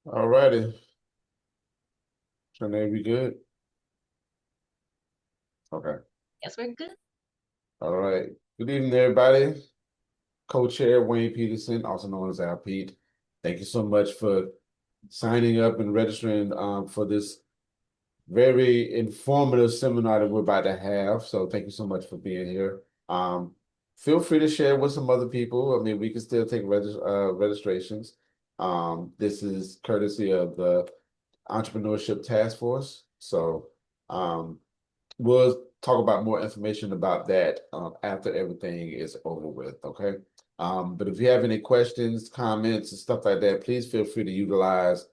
All righty. Shernay, we good? Okay. Yes, we're good. All right. Good evening, everybody. Co-chair Wayne Peterson, also known as Al Pete. Thank you so much for signing up and registering for this very informative seminar that we're about to have. So thank you so much for being here. Feel free to share with some other people. I mean, we can still take registrations. This is courtesy of the Entrepreneurship Task Force. So um, we'll talk about more information about that after everything is over with, okay? But if you have any questions, comments, and stuff like that, please feel free to utilize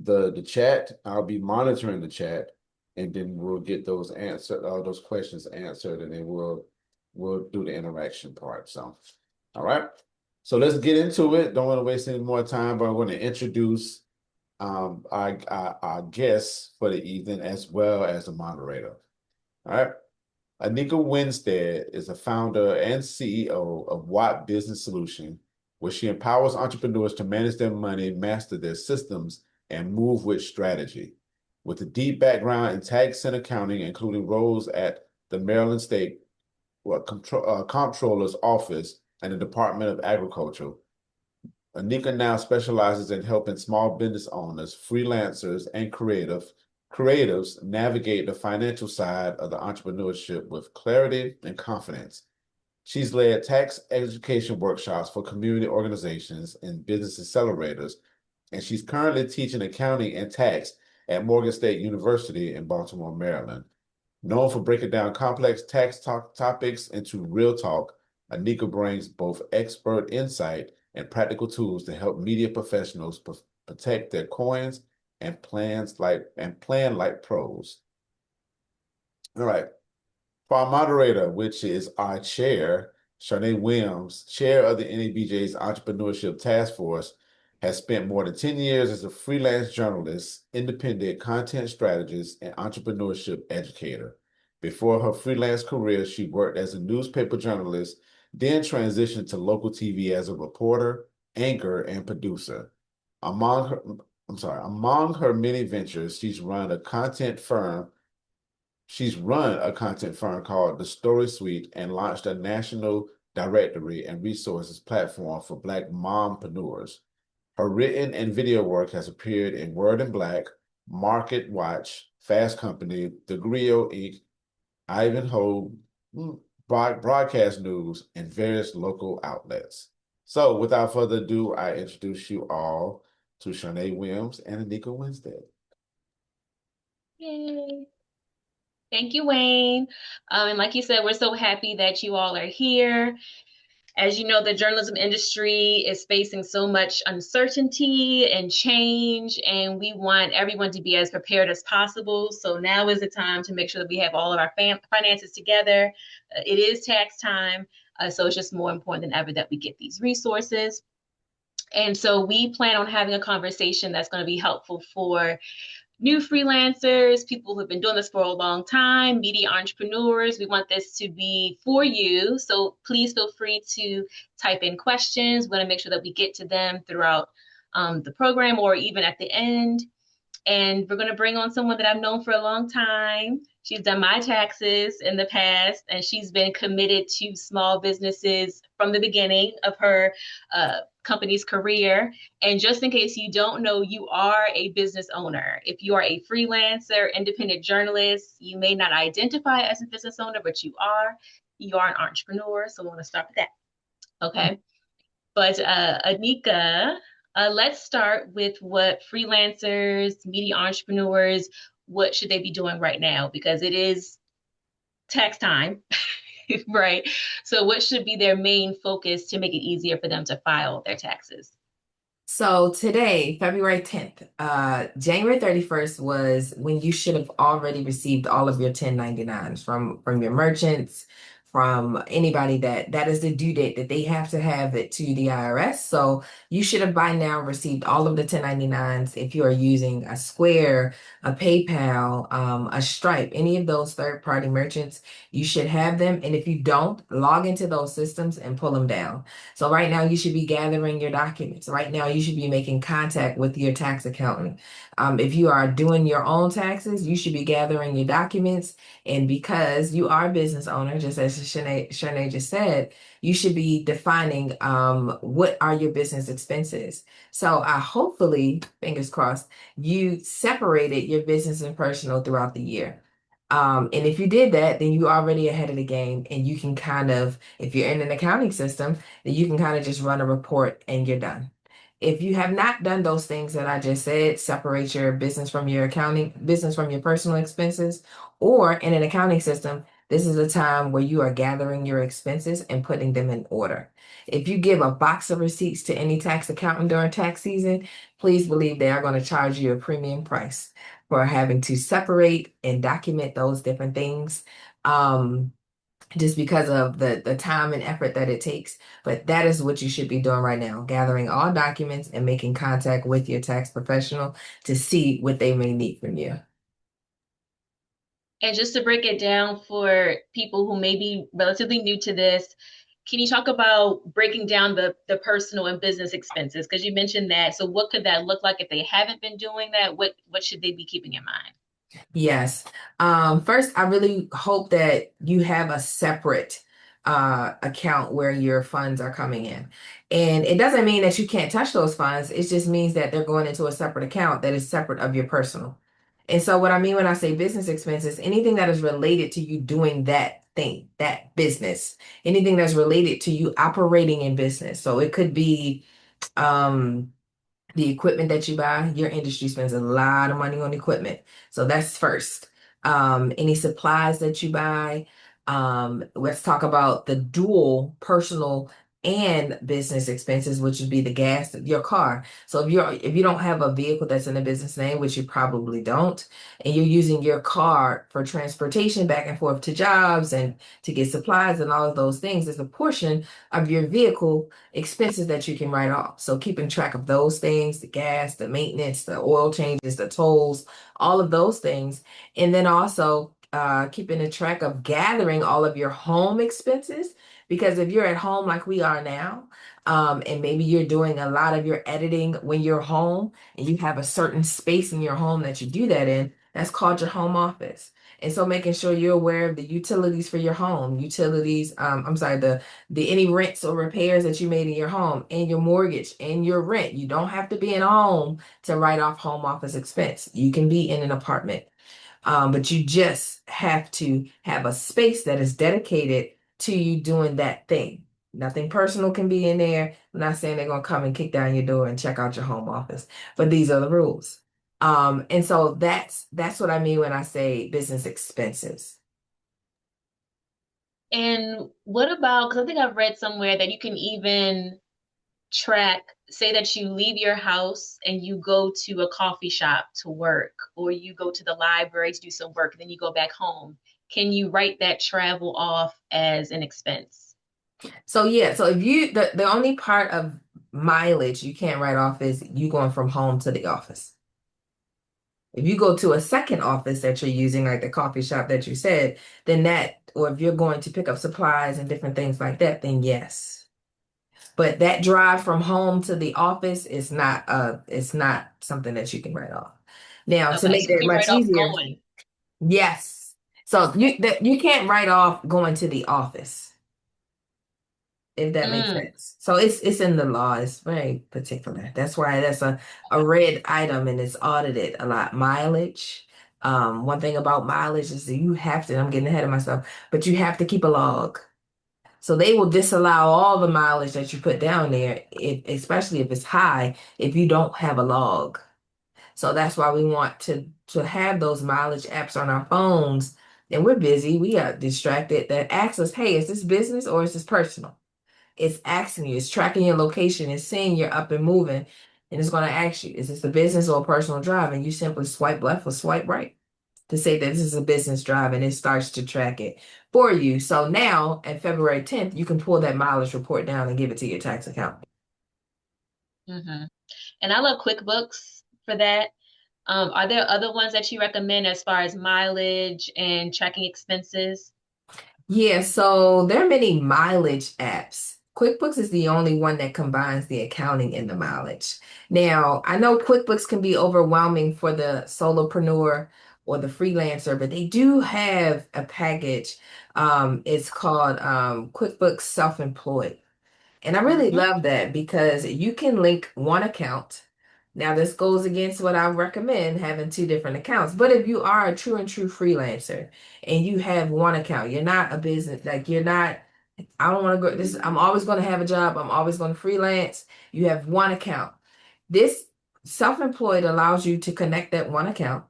the chat. I'll be monitoring the chat, and then we'll get those those questions answered, and then we'll do the interaction part. So, all right. So let's get into it. Don't want to waste any more time, but I want to introduce our guests for the evening as well as the moderator. All right. Aneka Winstead is the founder and CEO of Watt Business Solution, where she empowers entrepreneurs to manage their money, master their systems, and move with strategy. With a deep background in tax and accounting, including roles at the Maryland State Comptroller's Office and the Department of Agriculture, Anika now specializes in helping small business owners, freelancers, and creatives navigate the financial side of the entrepreneurship with clarity and confidence. She's led tax education workshops for community organizations and business accelerators, and she's currently teaching accounting and tax at Morgan State University in Baltimore, Maryland. Known for breaking down complex tax topics into real talk, Anika brings both expert insight and practical tools to help media professionals protect their coins and plan like pros. All right. For our moderator, which is our chair, Shernay Williams, chair of the NABJ's Entrepreneurship Task Force, has spent more than 10 years as a freelance journalist, independent content strategist, and entrepreneurship educator. Before her freelance career, she worked as a newspaper journalist, then transitioned to local TV as a reporter, anchor, and producer. Among her, among her many ventures, She's run a content firm called The Story Suite and launched a national directory and resources platform for Black mompreneurs. Her written and video work has appeared in Word and Black, Market Watch, Fast Company, The Griot Inc., Ivanhoe, Broadcast News, and various local outlets. So, without further ado, I introduce you all to Shernay Williams and Aneka Winstead. Yay. Thank you, Wayne. And like you said, we're so happy that you all are here. As you know, the journalism industry is facing so much uncertainty and change, and we want everyone to be as prepared as possible. So now is the time to make sure that we have all of our finances together. It is tax time, so it's just more important than ever that we get these resources. And so we plan on having a conversation that's going to be helpful for new freelancers, people who've been doing this for a long time, media entrepreneurs. We want this to be for you. So please feel free to type in questions. We want to make sure that we get to them throughout the program or even at the end. And we're going to bring on someone that I've known for a long time. She's done my taxes in the past, and she's been committed to small businesses from the beginning of her company's career. And just in case you don't know, you are a business owner. If you are a freelancer, independent journalist, you may not identify as a business owner, but you are. You are an entrepreneur. So we want to start with that. Okay. But Anika, let's start with what freelancers, media entrepreneurs, what should they be doing right now? Because it is tax time, right? So what should be their main focus to make it easier for them to file their taxes? So today, February 10th, January 31st was when you should have already received all of your 1099s from your merchants, from anybody that is the due date that they have to have it to the IRS. So you should have by now received all of the 1099s if you are using a Square, a PayPal, a Stripe, any of those third-party merchants. You should have them. And if you don't, log into those systems and pull them down. So right now you should be gathering your documents. Right now you should be making contact with your tax accountant. If you are doing your own taxes, you should be gathering your documents. And because you are a business owner, just as Shernay just said, you should be defining what are your business expenses. So hopefully, fingers crossed, you separated your business and personal throughout the year. And if you did that, then you're already ahead of the game, and you can kind of, if you're in an accounting system, then you can kind of just run a report and you're done. If you have not done those things that I just said, separate your business from your accounting, business from your personal expenses, or in an accounting system, this is a time where you are gathering your expenses and putting them in order. If you give a box of receipts to any tax accountant during tax season, please believe they are going to charge you a premium price for having to separate and document those different things. Just because of the time and effort that it takes. But that is what you should be doing right now, gathering all documents and making contact with your tax professional to see what they may need from you. And just to break it down for people who may be relatively new to this, can you talk about breaking down the personal and business expenses? Because you mentioned that. So what could that look like if they haven't been doing that? What should they be keeping in mind? Yes. First, I really hope that you have a separate account where your funds are coming in. And it doesn't mean that you can't touch those funds. It just means that they're going into a separate account that is separate of your personal. And so what I mean when I say business expenses, anything that is related to you doing that thing, that business, anything that's related to you operating in business. So it could be um the equipment that you buy. Your industry spends a lot of money on equipment. So that's first. Any supplies that you buy. Let's talk about the dual personal and business expenses, which would be the gas of your car. So if you don't have a vehicle that's in a business name, which you probably don't, and you're using your car for transportation back and forth to jobs and to get supplies and all of those things, there's a portion of your vehicle expenses that you can write off. So keeping track of those things, the gas, the maintenance, the oil changes, the tolls, all of those things. And then also keeping a track of gathering all of your home expenses. Because if you're at home like we are now, and maybe you're doing a lot of your editing when you're home and you have a certain space in your home that you do that in, that's called your home office. And so making sure you're aware of the utilities for your home, the any rents or repairs that you made in your home and your mortgage and your rent. You don't have to be in a home to write off home office expense. You can be in an apartment. But you just have to have a space that is dedicated to you doing that thing. Nothing personal can be in there. I'm not saying they're gonna come and kick down your door and check out your home office, but these are the rules. And so that's what I mean when I say business expenses. And what about, because I think I've read somewhere that you can even track, say that you leave your house and you go to a coffee shop to work, or you go to the library to do some work, and then you go back home. Can you write that travel off as an expense? So yeah, so if you the only part of mileage you can't write off is you going from home to the office. If you go to a second office that you're using, like the coffee shop that you said, then that, or if you're going to pick up supplies and different things like that, then yes. But that drive from home to the office is it's not something that you can write off. Now, to Okay, make so you that can much write off easier, going. yes. So you can't write off going to the office, if that makes Mm, sense. So it's in the law. It's very particular. That's why that's a red item and it's audited a lot. Mileage. One thing about mileage is that you have to, I'm getting ahead of myself, but you have to keep a log. So they will disallow all the mileage that you put down there, especially if it's high, if you don't have a log. So that's why we want to have those mileage apps on our phones. And we're busy, we got distracted, that asks us, hey, is this business or is this personal? It's asking you, it's tracking your location, it's seeing you're up and moving, and it's going to ask you, is this a business or a personal drive? And you simply swipe left or swipe right. to say that this is a business drive, and it starts to track it for you. So now at February 10th, you can pull that mileage report down and give it to your tax account. And I love QuickBooks for that. Are there other ones that you recommend as far as mileage and tracking expenses? Yeah, so there are many mileage apps. QuickBooks is the only one that combines the accounting and the mileage. Now, I know QuickBooks can be overwhelming for the solopreneur or the freelancer, but they do have a package. It's called QuickBooks Self-Employed. And I really Mhm. love that because you can link one account. Now, this goes against what I recommend having two different accounts. But if you are a true and true freelancer and you have one account, you're not a business, like you're not, I don't want to go this, I'm always going to have a job, I'm always going to freelance. You have one account. This self-employed allows you to connect that one account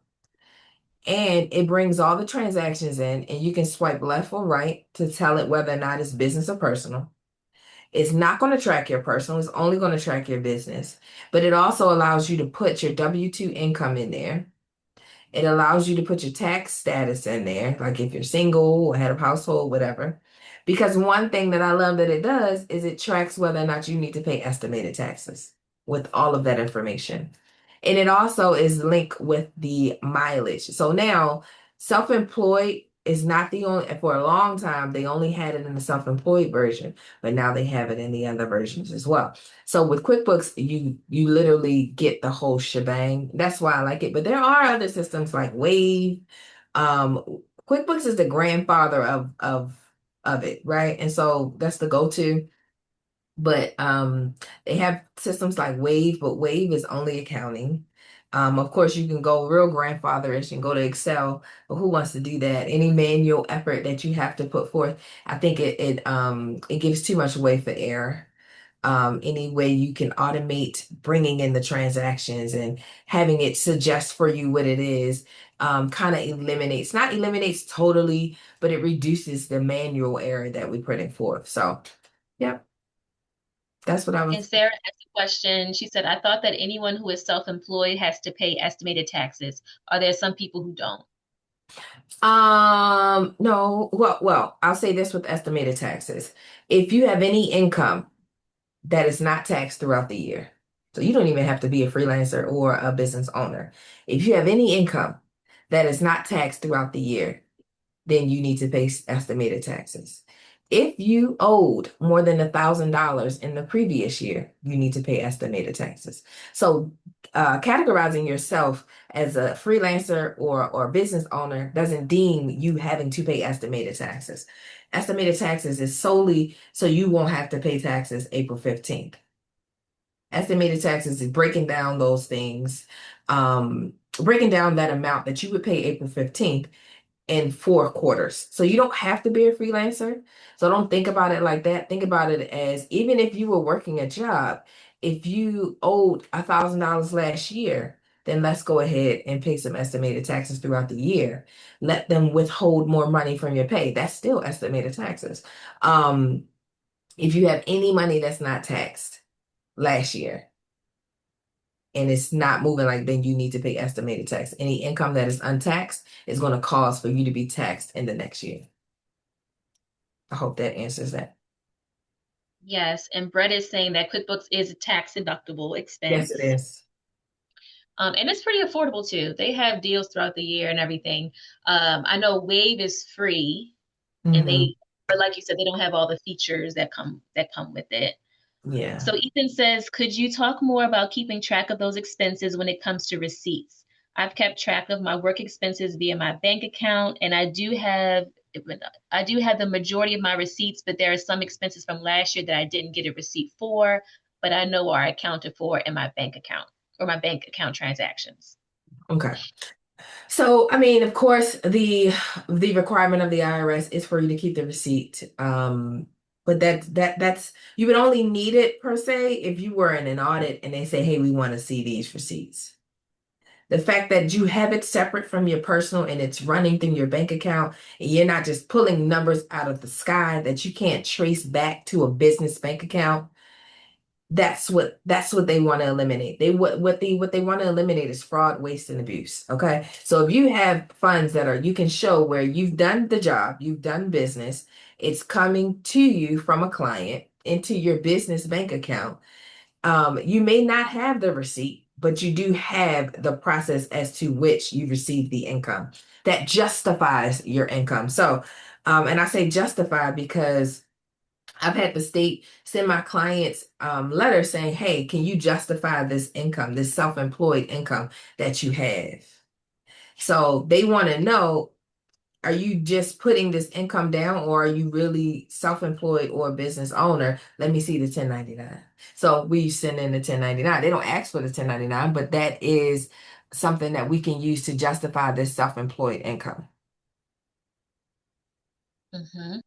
and it brings all the transactions in, and you can swipe left or right to tell it whether or not it's business or personal. It's not going to track your personal, it's only going to track your business. But it also allows you to put your W-2 income in there. It allows you to put your tax status in there, like if you're single or head of household, whatever. Because one thing that I love that it does is it tracks whether or not you need to pay estimated taxes with all of that information. And it also is linked with the mileage. So now, self-employed is not the only, for a long time, they only had it in the self-employed version, but now they have it in the other versions as well. So with QuickBooks, you literally get the whole shebang. That's why I like it. But there are other systems like Wave. Um, QuickBooks is the grandfather of it, right? And so that's the go-to. But they have systems like Wave, but Wave is only accounting. Of course, you can go real grandfatherish and go to Excel, but who wants to do that? Any manual effort that you have to put forth, I think it gives too much way for error. Any way you can automate bringing in the transactions and having it suggest for you what it is, kind of eliminates, not eliminates totally, but it reduces the manual error that we put in forth. So, yeah. That's what I And was. Sarah asked a question. She said, I thought that anyone who is self-employed has to pay estimated taxes. Are there some people who don't? No, well, I'll say this with estimated taxes. If you have any income that is not taxed throughout the year, so you don't even have to be a freelancer or a business owner. If you have any income that is not taxed throughout the year, then you need to pay estimated taxes. If you owed more than $1,000 in the previous year, you need to pay estimated taxes. So, categorizing yourself as a freelancer or business owner doesn't deem you having to pay estimated taxes. Estimated taxes is solely so you won't have to pay taxes April 15th. Estimated taxes is breaking down those things, breaking down that amount that you would pay April 15th in 4 quarters. So you don't have to be a freelancer. So don't think about it like that. Think about it as even if you were working a job, if you owed $1,000 last year, then let's go ahead and pay some estimated taxes throughout the year. Let them withhold more money from your pay. That's still estimated taxes. Um, if you have any money that's not taxed last year, and it's not moving, like then you need to pay estimated tax. Any income that is untaxed is going to cause for you to be taxed in the next year. I hope that answers that. Yes. And Brett is saying that QuickBooks is a tax deductible Yes, it expense. is. And it's pretty affordable too. They have deals throughout the year and everything. I know Wave is free, and Hmm. but like you said, they don't have all the features that come with it. Yeah. So Ethan says, could you talk more about keeping track of those expenses when it comes to receipts? I've kept track of my work expenses via my bank account, and I do have the majority of my receipts, but there are some expenses from last year that I didn't get a receipt for, but I know are accounted for in my bank account or my bank account transactions. Okay. So, I mean, of course, the requirement of the IRS is for you to keep the receipt. But that's you would only need it per se if you were in an audit and they say, hey, we want to see these receipts. The fact that you have it separate from your personal and it's running through your bank account and you're not just pulling numbers out of the sky that you can't trace back to a business bank account, That's what they want to eliminate. What they want to eliminate is fraud, waste, and abuse. Okay. So if you have funds that are you can show where you've done the job, you've done business, it's coming to you from a client into your business bank account. You may not have the receipt, but you do have the process as to which you received the income that justifies your income. So, and I say justify because I've had the state send my clients letters saying, hey, can you justify this income, this self-employed income that you have? So they want to know, are you just putting this income down or are you really self-employed or a business owner? Let me see the 1099. So we send in the 1099. They don't ask for the 1099, but that is something that we can use to justify this self-employed income. Mm-hmm.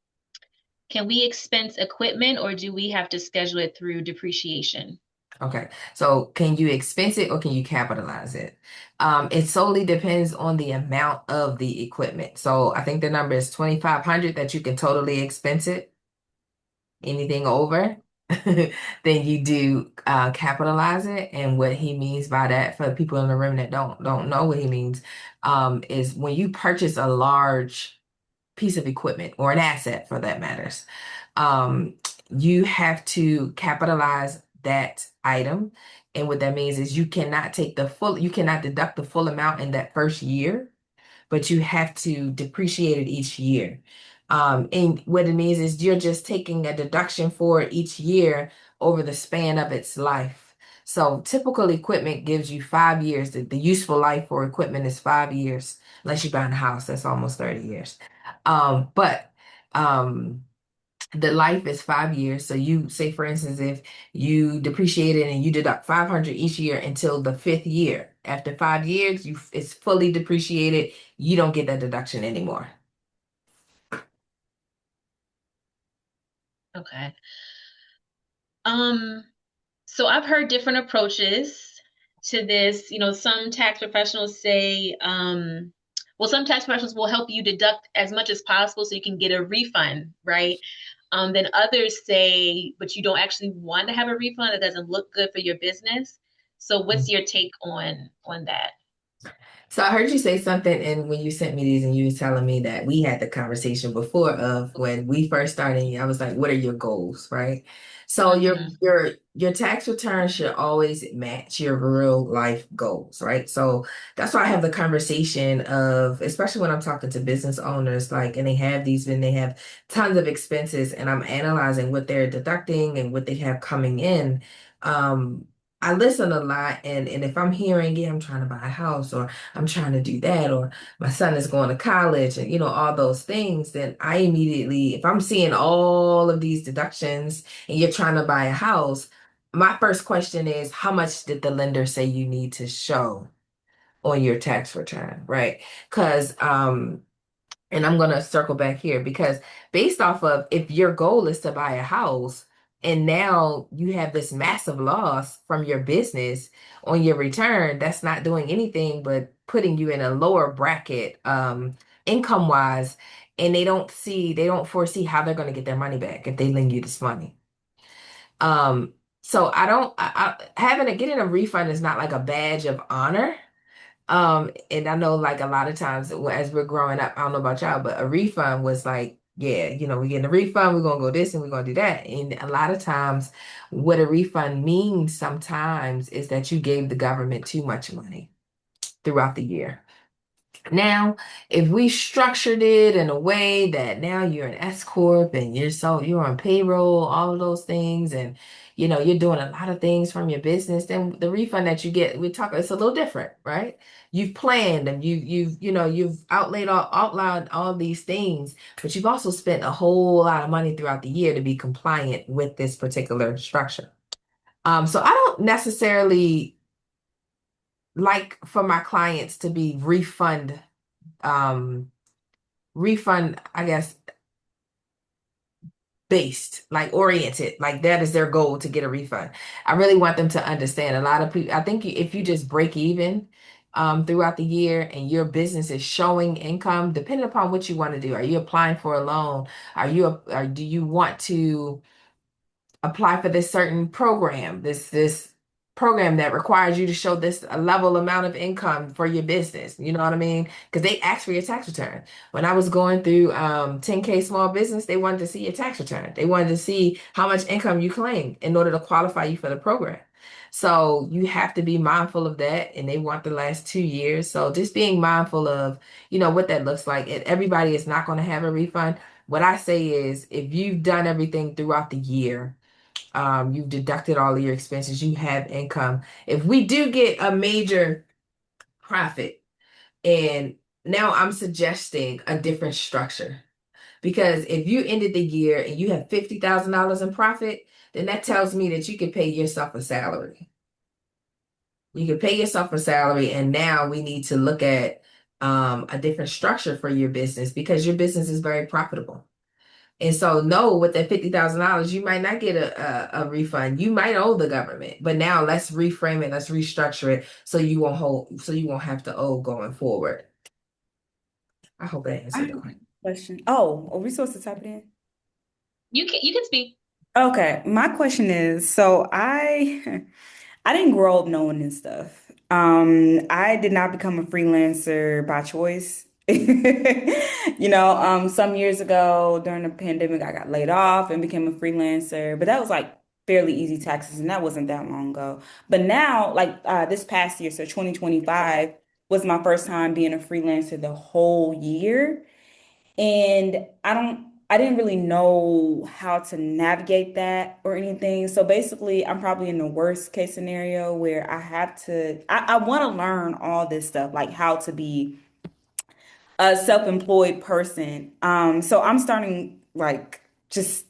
Can we expense equipment or do we have to schedule it through depreciation? Okay, so can you expense it or can you capitalize it? It solely depends on the amount of the equipment. So I think the number is 2,500 that you can totally expense it. Anything over, then you do capitalize it. And what he means by that, for the people in the room that don't know what he means, is when you purchase a large piece of equipment or an asset for that matters, um, you have to capitalize that item. And what that means is you cannot deduct the full amount in that first year, but you have to depreciate it each year. And what it means is you're just taking a deduction for it each year over the span of its life. So typical equipment gives you 5 years. The useful life for equipment is 5 years, unless you buy a house, that's almost 30 years. But the life is 5 years. So you say, for instance, if you depreciate it and you deduct 500 each year until the fifth year. After 5 years, it's fully depreciated. You don't get that deduction anymore. Okay. So I've heard different approaches to this. You know, some tax professionals say, well, some tax professionals will help you deduct as much as possible so you can get a refund, right? Then others say, but you don't actually want to have a refund. It doesn't look good for your business. So what's your take on that? So I heard you say something, and when you sent me these, and you was telling me that we had the conversation before of when we first started. I was like, "What are your goals?" Right? So Mm-hmm. your tax return should always match your real life goals, right? So that's why I have the conversation of, especially when I'm talking to business owners, like, and they have tons of expenses, and I'm analyzing what they're deducting and what they have coming in. Um, I listen a lot, and if I'm hearing, yeah, I'm trying to buy a house, or I'm trying to do that, or my son is going to college, and all those things, then I immediately, if I'm seeing all of these deductions and you're trying to buy a house, my first question is, how much did the lender say you need to show on your tax return, right? Because and I'm going to circle back here because based off of if your goal is to buy a house and now you have this massive loss from your business on your return, that's not doing anything but putting you in a lower bracket income wise. And they don't foresee how they're going to get their money back if they lend you this money. So getting a refund is not like a badge of honor. And I know like a lot of times as we're growing up, I don't know about y'all, but a refund was like, yeah, we're getting a refund, we're gonna go this and we're gonna do that. And a lot of times what a refund means sometimes is that you gave the government too much money throughout the year. Now, if we structured it in a way that now you're an S corp and you're on payroll, all of those things, and you're doing a lot of things from your business, then the refund that you get, it's a little different, right? You've planned and you've outlined all these things, but you've also spent a whole lot of money throughout the year to be compliant with this particular structure. So I don't necessarily like for my clients to be um refund, I guess, based, like oriented, like that is their goal to get a refund. I really want them to understand. A lot of people, I think if you just break even throughout the year and your business is showing income, depending upon what you want to do. Are you applying for a loan? Or do you want to apply for this certain program, this program that requires you to show this a level amount of income for your business. You know what I mean? Because they ask for your tax return. When I was going through 10K small business, they wanted to see your tax return. They wanted to see how much income you claim in order to qualify you for the program. So you have to be mindful of that, and they want the last 2 years. So just being mindful of, what that looks like. And everybody is not going to have a refund. What I say is, if you've done everything throughout the year, you've deducted all of your expenses, you have income. If we do get a major profit, and now I'm suggesting a different structure. Because if you ended the year and you have $50,000 in profit, then that tells me that you can pay yourself a salary. You can pay yourself a salary, and now we need to look at a different structure for your business because your business is very profitable. And so, no, with that $50,000, you might not get a refund. You might owe the government, but now let's reframe it, let's restructure it so you won't have to owe going forward. I hope that I answered have the a question. question. Oh, are we supposed to type it in? You can speak. Okay, my question is, so I I didn't grow up knowing this stuff. I did not become a freelancer by choice. Some years ago during the pandemic, I got laid off and became a freelancer, but that was like fairly easy taxes, and that wasn't that long ago. But now, like this past year, so 2025 was my first time being a freelancer the whole year. And I didn't really know how to navigate that or anything. So basically, I'm probably in the worst case scenario where I want to learn all this stuff, like how to be a self-employed person. So I'm starting like just,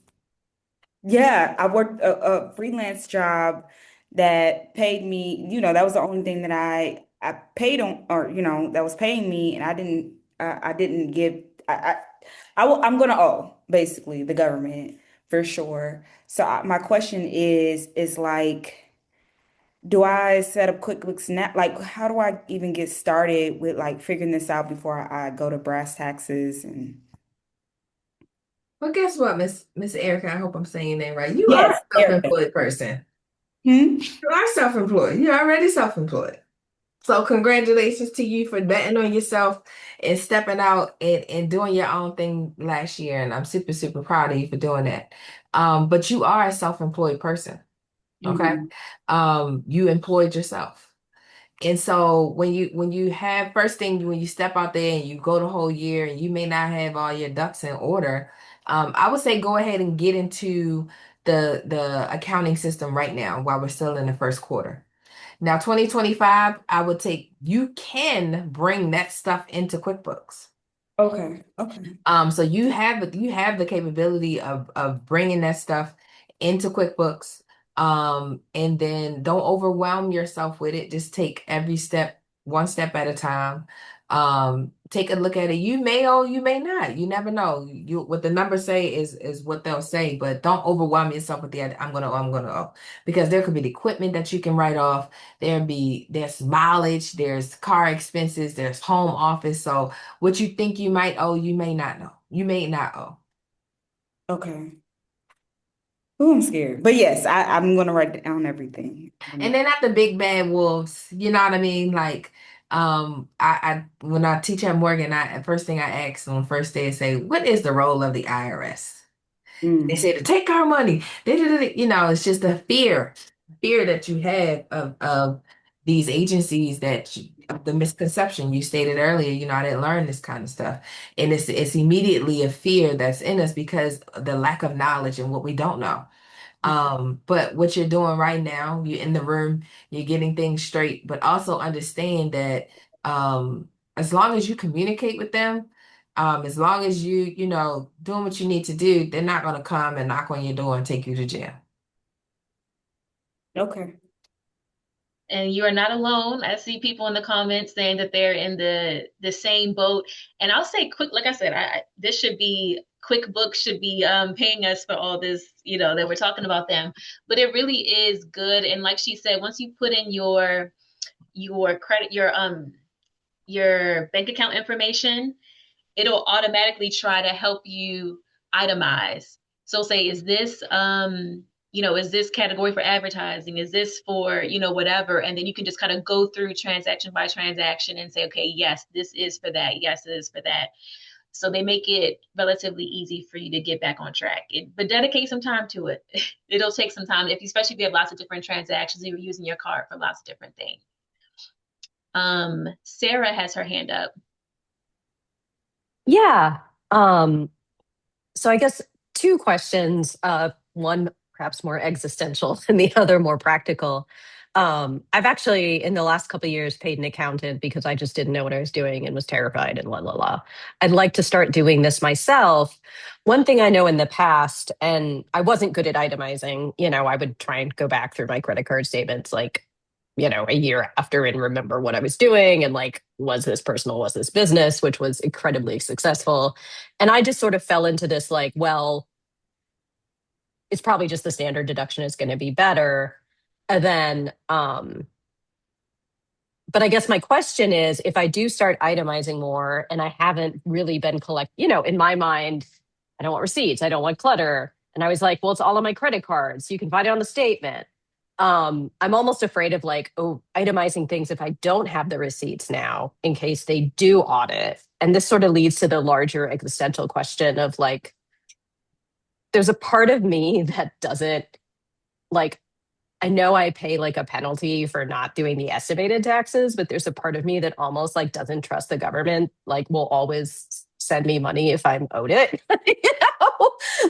yeah, I worked a freelance job that paid me, that was the only thing that I paid on, or, that was paying me, and I didn't give, I'm gonna owe basically the government for sure. So my question is like, do I set up QuickBooks now? Like, how do I even get started with like figuring this out before I go to brass taxes and Well, guess what, Miss Erica? I hope I'm saying that right. You are yes, a Erica. self-employed person. Hmm? You are self-employed. You're already self-employed. So congratulations to you for betting on yourself and stepping out and doing your own thing last year. And I'm super, super proud of you for doing that. But you are a self-employed person. Okay. Hmm. You employed yourself. And so when you have first thing when you step out there and you go the whole year and you may not have all your ducks in order, I would say go ahead and get into the accounting system right now while we're still in the first quarter. Now, 2025, you can bring that stuff into QuickBooks. Okay. Okay. So you have the capability of bringing that stuff into QuickBooks. And then don't overwhelm yourself with it. Just take every step, one step at a time. Take a look at it. You may or you may not. You never know. What the numbers say is what they'll say, but don't overwhelm yourself with the idea, I'm gonna owe. Because there could be the equipment that you can write off. There's mileage, there's car expenses, there's home office. So what you think you might owe, you may not know. You may not owe. Okay. Oh, I'm scared. But yes, I'm gonna write down everything. And they're not the big bad wolves. You know what I mean? Like, I when I teach at Morgan, first thing I ask on the first day is say, what is the role of the IRS? They Mm. say to take our money. It's just the fear that you have of these agencies of the misconception you stated earlier. I didn't learn this kind of stuff, and it's immediately a fear that's in us because of the lack of knowledge and what we don't know. But what you're doing right now, you're in the room, you're getting things straight, but also understand that as long as you communicate with them, as long as doing what you need to do, they're not going to come and knock on your door and take you to jail. Okay. And you are not alone. I see people in the comments saying that they're in the same boat. And I'll say quick, like I said, this should be QuickBooks should be paying us for all this, that we're talking about them. But it really is good. And like she said, once you put in your credit, your bank account information, it'll automatically try to help you itemize. So say, is this is this category for advertising? Is this for, whatever? And then you can just kind of go through transaction by transaction and say, okay, yes, this is for that. Yes, it is for that. So they make it relatively easy for you to get back on track. But dedicate some time to it. It'll take some time, especially if you have lots of different transactions and you're using your card for lots of different things. Sarah has her hand up. Yeah. So I guess two questions, one perhaps more existential and the other more practical. I've actually, in the last couple of years, paid an accountant because I just didn't know what I was doing and was terrified and la la la. I'd like to start doing this myself. One thing I know in the past, and I wasn't good at itemizing, I would try and go back through my credit card statements like, a year after and remember what I was doing and like, was this personal, was this business, which was incredibly successful. And I just sort of fell into this like, well, it's probably just the standard deduction is going to be better. And then, but I guess my question is if I do start itemizing more and I haven't really been in my mind, I don't want receipts, I don't want clutter. And I was like, well, it's all on my credit cards. You can find it on the statement. I'm almost afraid of like, itemizing things if I don't have the receipts now in case they do audit. And this sort of leads to the larger existential question of like, there's a part of me that doesn't like, I know I pay like a penalty for not doing the estimated taxes, but there's a part of me that almost like doesn't trust the government, like will always send me money if I'm owed it.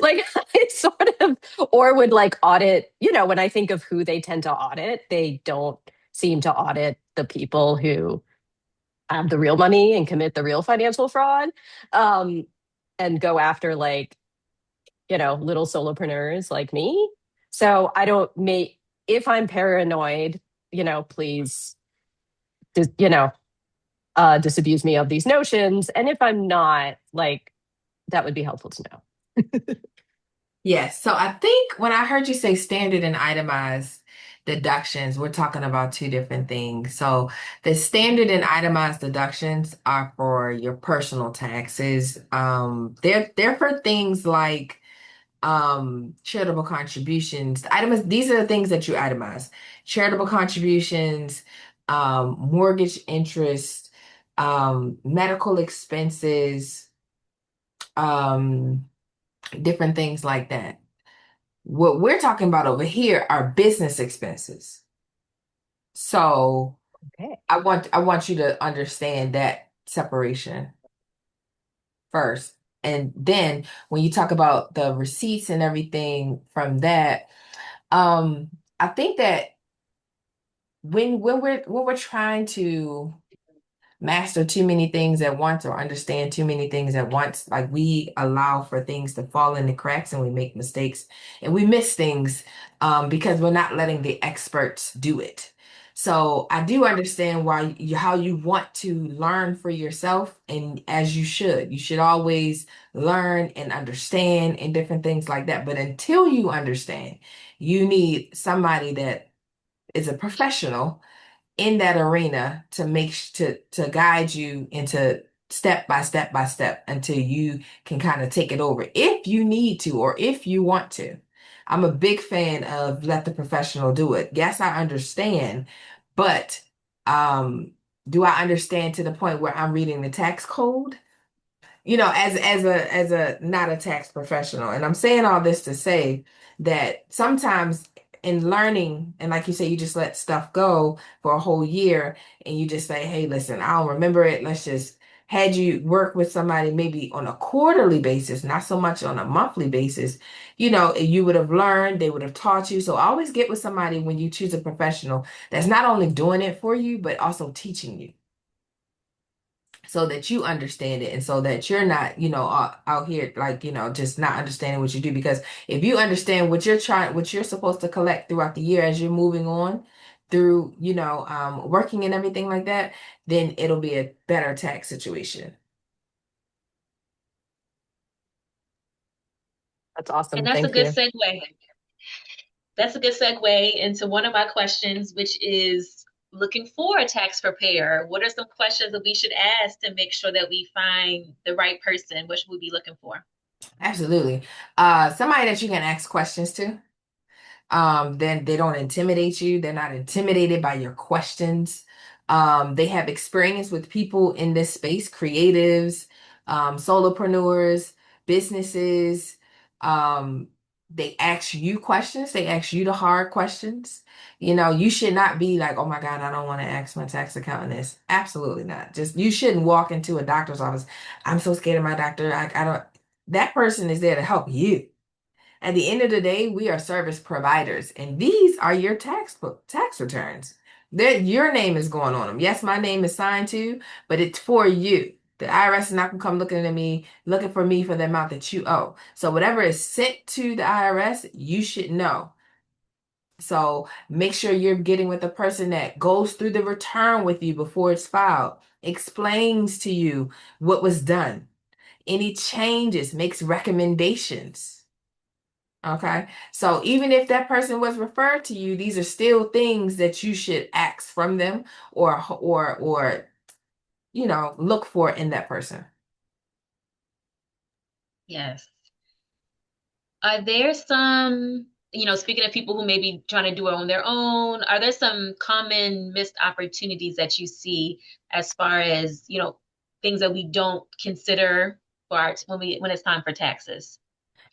Like it's sort of, or would like audit, when I think of who they tend to audit, they don't seem to audit the people who have the real money and commit the real financial fraud, and go after like, little solopreneurs like me. So I don't make, if I'm paranoid, please, disabuse me of these notions. And if I'm not, like, that would be helpful to know. Yes. So I think when I heard you say standard and itemized deductions, we're talking about two different things. So the standard and itemized deductions are for your personal taxes. They're for things like charitable contributions. These are the things that you itemize. Charitable contributions, mortgage interest, medical expenses, um, different things like that. What we're talking about over here are business expenses. So Okay. I want you to understand that separation first. And then when you talk about the receipts and everything from that, I think that when we're trying to master too many things at once or understand too many things at once, like we allow for things to fall in the cracks and we make mistakes and we miss things because we're not letting the experts do it. So I do understand how you want to learn for yourself, and as you should always learn and understand and different things like that. But until you understand, you need somebody that is a professional in that arena to to guide you into step by step until you can kind of take it over if you need to or if you want to. I'm a big fan of let the professional do it. Yes, I understand, but do I understand to the point where I'm reading the tax code? As a not a tax professional. And I'm saying all this to say that sometimes in learning, and like you say, you just let stuff go for a whole year and you just say, hey, listen, I don't remember it. Let's just had you work with somebody maybe on a quarterly basis, not so much on a monthly basis, you would have learned, they would have taught you. So always get with somebody when you choose a professional that's not only doing it for you, but also teaching you so that you understand it and so that you're not, out here like, just not understanding what you do. Because if you understand what you're supposed to collect throughout the year as you're moving on through, working and everything like that, then it'll be a better tax situation. That's awesome. And that's a Thank good you. segue. That's a good segue into one of my questions, which is looking for a tax preparer. What are some questions that we should ask to make sure that we find the right person? What should we be looking for? Absolutely. Somebody that you can ask questions to. Then they don't intimidate you. They're not intimidated by your questions. They have experience with people in this space, creatives, solopreneurs, businesses. Um, they ask you questions. They ask you the hard questions. You know, you should not be like, oh my God, I don't want to ask my tax accountant this. Absolutely not. Just you shouldn't walk into a doctor's office. I'm so scared of my doctor. I don't. That person is there to help you. At the end of the day, we are service providers, and these are your tax returns. That your name is going on them. Yes, my name is signed too, but it's for you. The IRS is not gonna come looking for me for the amount that you owe. So whatever is sent to the IRS, you should know. So make sure you're getting with the person that goes through the return with you before it's filed, explains to you what was done, any changes, makes recommendations. Okay. So even if that person was referred to you, these are still things that you should ask from them or look for in that person. Yes. Are there some, speaking of people who may be trying to do it on their own, are there some common missed opportunities that you see as far as, things that we don't consider when it's time for taxes?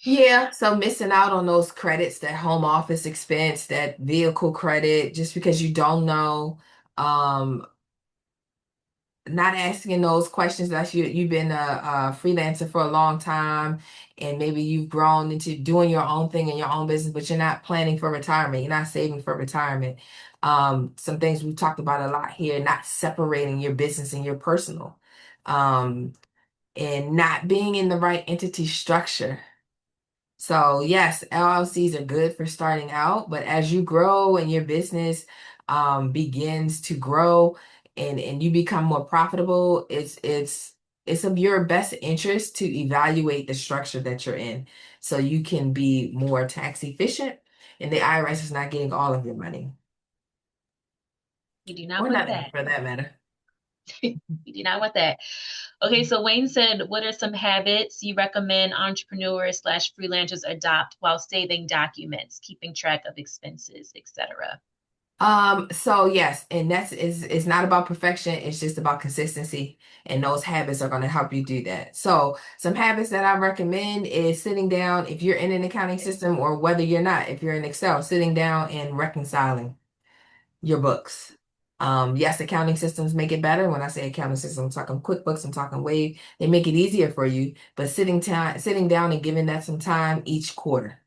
Yeah, so missing out on those credits, that home office expense, that vehicle credit, just because you don't know, um, not asking those questions that you've been a freelancer for a long time, and maybe you've grown into doing your own thing in your own business, but you're not planning for retirement. You're not saving for retirement. Some things we've talked about a lot here, not separating your business and your personal, um, and not being in the right entity structure. So yes, LLCs are good for starting out, but as you grow and your business begins to grow and you become more profitable, it's of your best interest to evaluate the structure that you're in so you can be more tax efficient and the IRS is not getting all of your money. We do not Or want nothing that. for that matter. We do not want that. Okay, so Wayne said, what are some habits you recommend entrepreneurs / freelancers adopt while saving documents, keeping track of expenses, etc.? So yes, and it's not about perfection, it's just about consistency, and those habits are going to help you do that. So some habits that I recommend is sitting down, if you're in an accounting system or whether you're not, if you're in Excel, sitting down and reconciling your books. Yes, accounting systems make it better. When I say accounting systems, I'm talking QuickBooks, I'm talking Wave. They make it easier for you, but sitting down and giving that some time each quarter.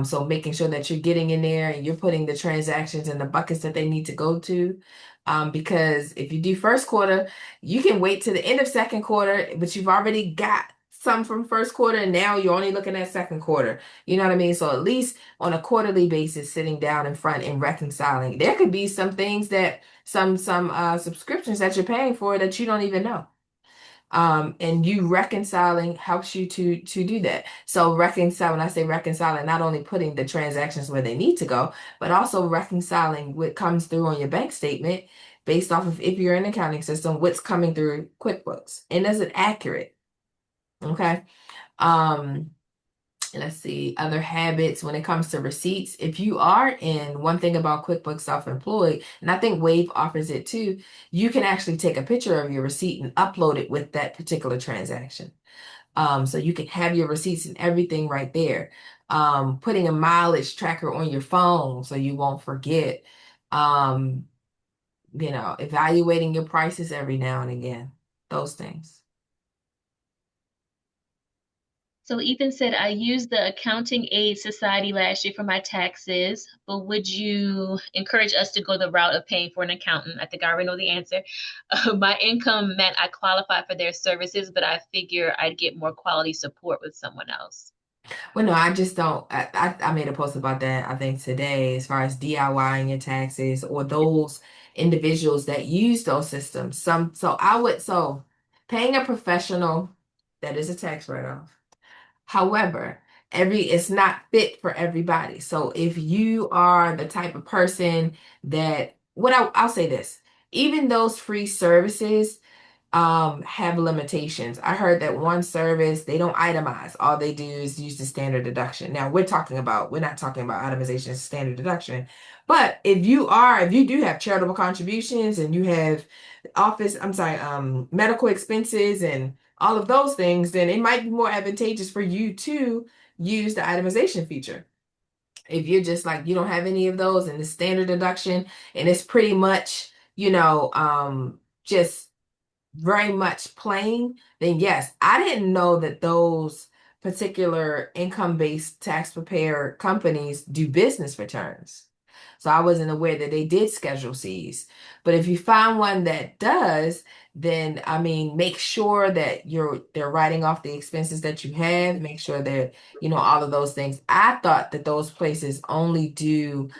So making sure that you're getting in there and you're putting the transactions in the buckets that they need to go to. Because if you do first quarter, you can wait to the end of second quarter, but you've already got some from first quarter and now you're only looking at second quarter. You know what I mean? So at least on a quarterly basis, sitting down in front and reconciling. There could be some things that some subscriptions that you're paying for that you don't even know. And you reconciling helps you to do that. So reconcile, when I say reconciling, not only putting the transactions where they need to go, but also reconciling what comes through on your bank statement based off of, if you're in an accounting system, what's coming through QuickBooks. And is it accurate? Okay. Let's see, other habits when it comes to receipts. If you are in, one thing about QuickBooks Self-Employed, and I think Wave offers it too, you can actually take a picture of your receipt and upload it with that particular transaction. So you can have your receipts and everything right there. Putting a mileage tracker on your phone so you won't forget. Evaluating your prices every now and again. Those things. So Ethan said, I used the Accounting Aid Society last year for my taxes, but would you encourage us to go the route of paying for an accountant? I think I already know the answer. My income meant I qualified for their services, but I figure I'd get more quality support with someone else. Well, no, I just don't. I made a post about that, I think today, as far as DIYing your taxes or those individuals that use those systems. So paying a professional, that is a tax write-off. However, it's not fit for everybody. So if you are the type of person that, I'll say this, even those free services, have limitations. I heard that one service, they don't itemize. All they do is use the standard deduction. Now we're not talking about itemization, standard deduction. But if you do have charitable contributions and you have medical expenses and all of those things, then it might be more advantageous for you to use the itemization feature. If you're just like, you don't have any of those and the standard deduction, and it's pretty much, just very much plain, then yes, I didn't know that those particular income-based tax preparer companies do business returns. So I wasn't aware that they did Schedule Cs. But if you find one that does, then I mean, make sure that they're writing off the expenses that you have, make sure that, all of those things. I thought that those places only do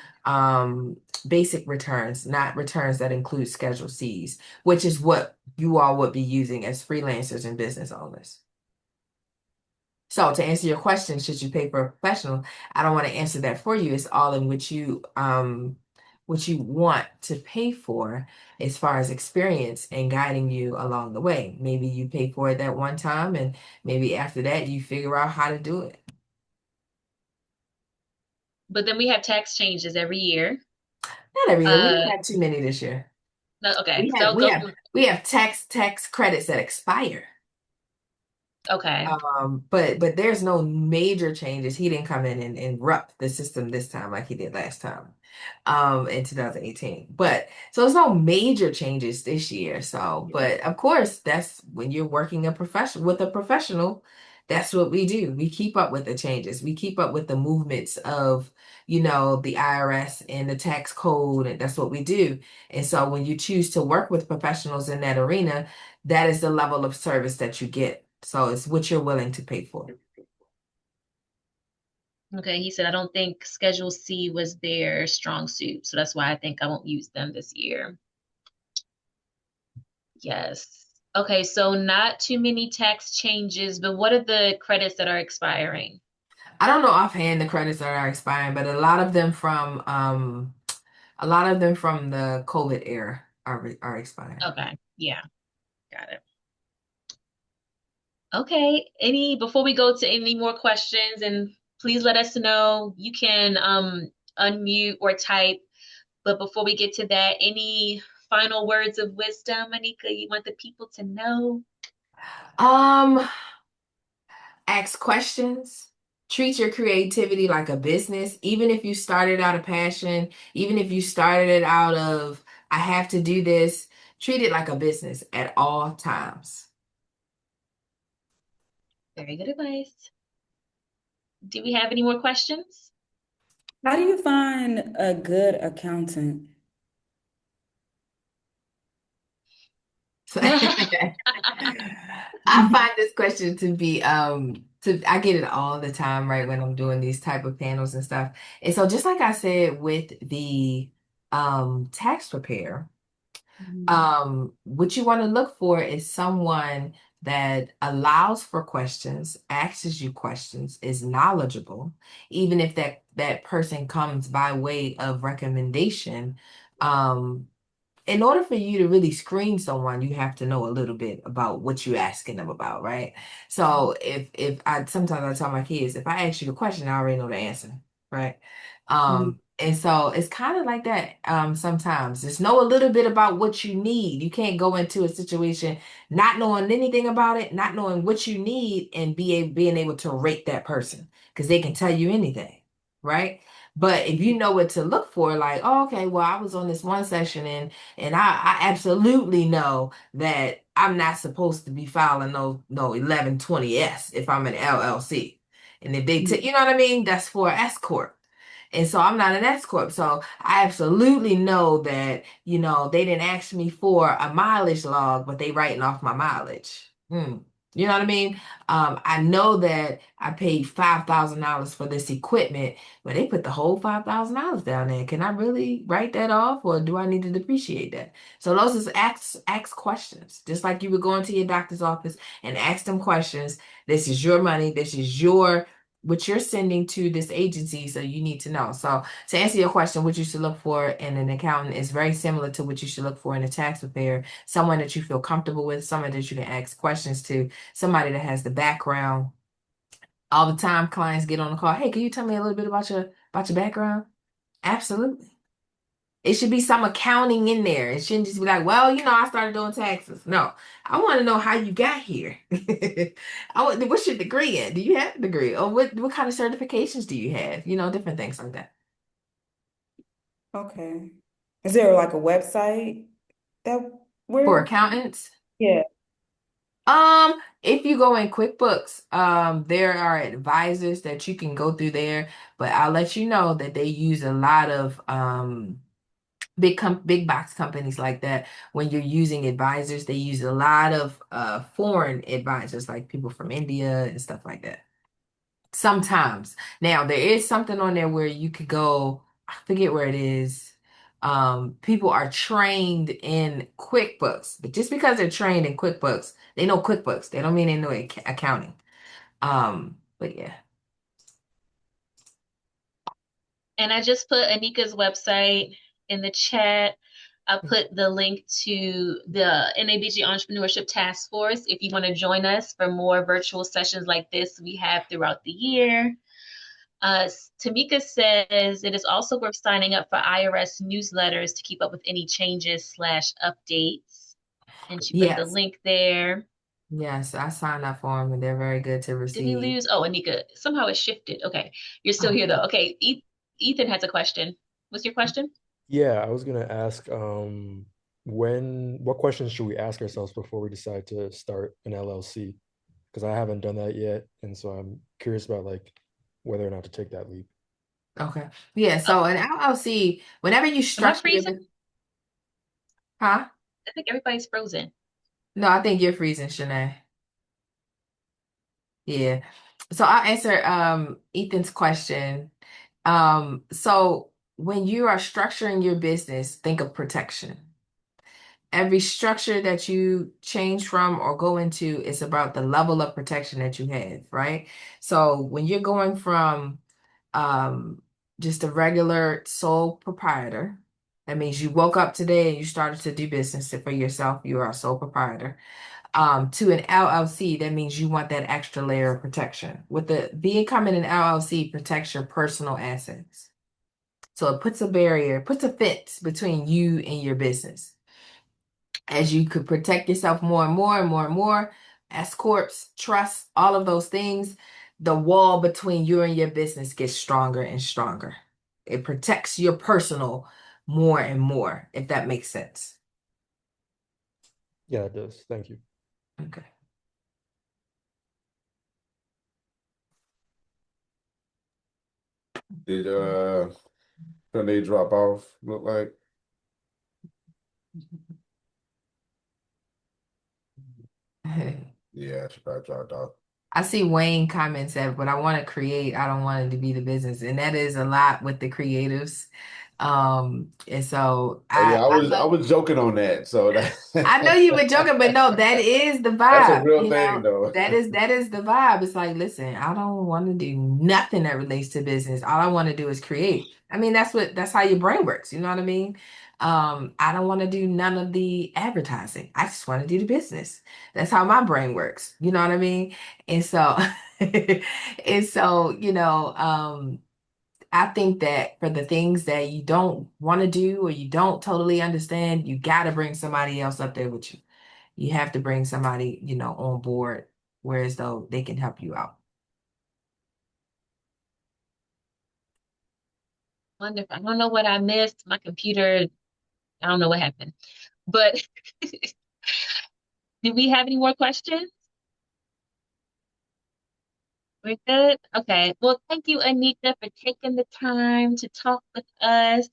basic returns, not returns that include Schedule Cs, which is what you all would be using as freelancers and business owners. So to answer your question, should you pay for a professional? I don't want to answer that for you. It's all in what you want to pay for as far as experience and guiding you along the way. Maybe you pay for it that one time, and maybe after that you figure out how to do it. But then we have tax changes every year. Not every year. We didn't have too many this year. No, okay. We have tax credits that expire. Okay. But there's no major changes. He didn't come in and interrupt the system this time like he did last time, in 2018. But so there's no major changes this year. So, but of course, that's when you're working with a professional, that's what we do. We keep up with the changes. We keep up with the movements of, the IRS and the tax code, and that's what we do. And so when you choose to work with professionals in that arena, that is the level of service that you get. So it's what you're willing to pay for. Okay, he said, I don't think Schedule C was their strong suit, so that's why I think I won't use them this year. Yes. Okay, so not too many tax changes, but what are the credits that are expiring? I don't know offhand the credits that are expiring, but a lot of them from the COVID era are expiring. Okay, yeah, got it. Okay, before we go to any more questions, and please let us know, you can unmute or type, but before we get to that, any final words of wisdom, Aneka, you want the people to know? Ask questions. Treat your creativity like a business. Even if you started out of passion, even if you started it out of, I have to do this, treat it like a business at all times. Very good advice. Do we have any more questions? How do you find a good accountant? I find this question to be I get it all the time, right, when I'm doing these type of panels and stuff. And so just like I said with the tax preparer, what you want to look for is someone that allows for questions, asks you questions, is knowledgeable, even if that person comes by way of recommendation. In order for you to really screen someone, you have to know a little bit about what you're asking them about, right? So if sometimes I tell my kids, if I ask you a question, I already know the answer, right? And so it's kind of like that. Sometimes just know a little bit about what you need. You can't go into a situation not knowing anything about it, not knowing what you need, and being able to rate that person because they can tell you anything, right? But if you know what to look for, like, oh, okay, well, I was on this one session and I absolutely know that I'm not supposed to be filing no 1120S if I'm an LLC. And if they you know what I mean? That's for S corp. And so I'm not an S corp. So I absolutely know that, they didn't ask me for a mileage log, but they writing off my mileage. You know what I mean? I know that I paid $5,000 for this equipment, but they put the whole $5,000 down there. Can I really write that off, or do I need to depreciate that? So those is ask questions, just like you would go into your doctor's office and ask them questions. This is your money. This is your what you're sending to this agency, so you need to know. So to answer your question, what you should look for in an accountant is very similar to what you should look for in a tax preparer. Someone that you feel comfortable with, someone that you can ask questions to, somebody that has the background. All the time clients get on the call, hey, can you tell me a little bit about your background? Absolutely. It should be some accounting in there. It shouldn't just be like, well, I started doing taxes. No, I want to know how you got here. What's your degree in? Do you have a degree? Or what kind of certifications do you have? Different things like that. Okay. Is there like a website that For where? accountants, Yeah. if you go in QuickBooks, there are advisors that you can go through there, but I'll let you know that they use a lot of big box companies like that. When you're using advisors, they use a lot of foreign advisors, like people from India and stuff like that. Sometimes. Now, there is something on there where you could go, I forget where it is. People are trained in QuickBooks, but just because they're trained in QuickBooks, they know QuickBooks. They don't mean they know accounting. But yeah. And I just put Aneka's website in the chat. I put the link to the NABJ Entrepreneurship Task Force if you want to join us for more virtual sessions like this we have throughout the year. Tamika says it is also worth signing up for IRS newsletters to keep up with any changes/updates. And she put the Yes. link there. Yes, I signed up for them and they're very good to Did we receive. lose? Oh, Aneka, somehow it shifted. Okay, you're still here though. Okay, Ethan has a question. What's your question? Yeah, I was gonna ask, what questions should we ask ourselves before we decide to start an LLC? Because I haven't done that yet, and so I'm curious about like whether or not to take that leap. Okay. Yeah, so an LLC, whenever you Am I structure your freezing? huh? I think everybody's frozen. No, I think you're freezing, Shernay. Yeah. So I'll answer Ethan's question. So when you are structuring your business, think of protection. Every structure that you change from or go into is about the level of protection that you have, right? So when you're going from um, just a regular sole proprietor, that means you woke up today and you started to do business for yourself, you are a sole proprietor. To an LLC, that means you want that extra layer of protection. With the becoming an LLC protects your personal assets. So it puts a barrier, puts a fence between you and your business. As you could protect yourself more and more and more and more, S corps, trust, all of those things, the wall between you and your business gets stronger and stronger. It protects your personal more and more, if that makes sense. Yeah, it does. Thank you. Okay. Did Shernay drop off? Look like. Yeah, she probably dropped off. I see Wayne comments that, but I want to create, I don't want it to be the business. And that is a lot with the creatives. And so Oh yeah, I was love I was joking on that. So I know you've been joking, but no, that is the that's a vibe. real thing though. That is the vibe. It's like, listen, I don't want to do nothing that relates to business. All I want to do is create. I mean, that's how your brain works. You know what I mean? I don't want to do none of the advertising. I just want to do the business. That's how my brain works. You know what I mean? And so, and so, I think that for the things that you don't want to do or you don't totally understand, you got to bring somebody else up there with you. You have to bring somebody, on board, whereas though they can help you out. Wonderful. I don't know what I missed. My computer, I don't know what happened. But do we have any more questions? We're good? Okay. Well, thank you, Aneka, for taking the time to talk with us.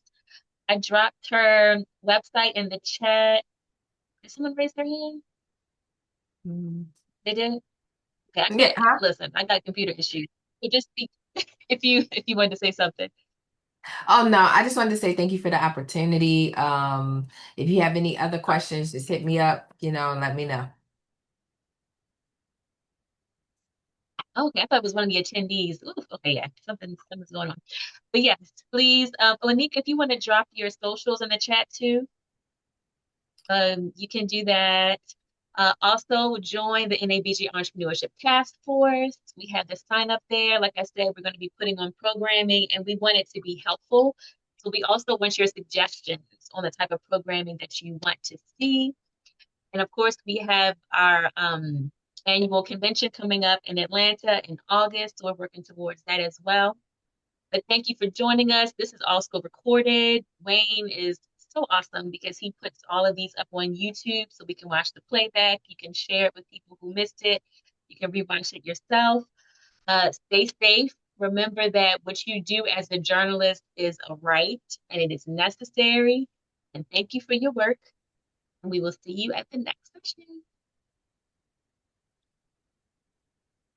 I dropped her website in the chat. Did someone raise their hand? Mm. They did? Okay, I Yeah, can't huh? listen. I got computer issues. So just speak if you wanted to say something. Oh no, I just wanted to say thank you for the opportunity. If you have any other questions, just hit me up, and let me know. Okay, I thought it was one of the attendees. Oof, okay, yeah, something's going on. But yes, please, Anika, if you want to drop your socials in the chat too, you can do that. Also, join the NABJ Entrepreneurship Task Force. We have the sign up there. Like I said, we're going to be putting on programming and we want it to be helpful. So we also want your suggestions on the type of programming that you want to see. And of course, we have our annual convention coming up in Atlanta in August. So we're working towards that as well. But thank you for joining us. This is also recorded. Wayne is so awesome because he puts all of these up on YouTube so we can watch the playback. You can share it with people who missed it. You can rewatch it yourself. Stay safe. Remember that what you do as a journalist is a right and it is necessary. And thank you for your work. And we will see you at the next session.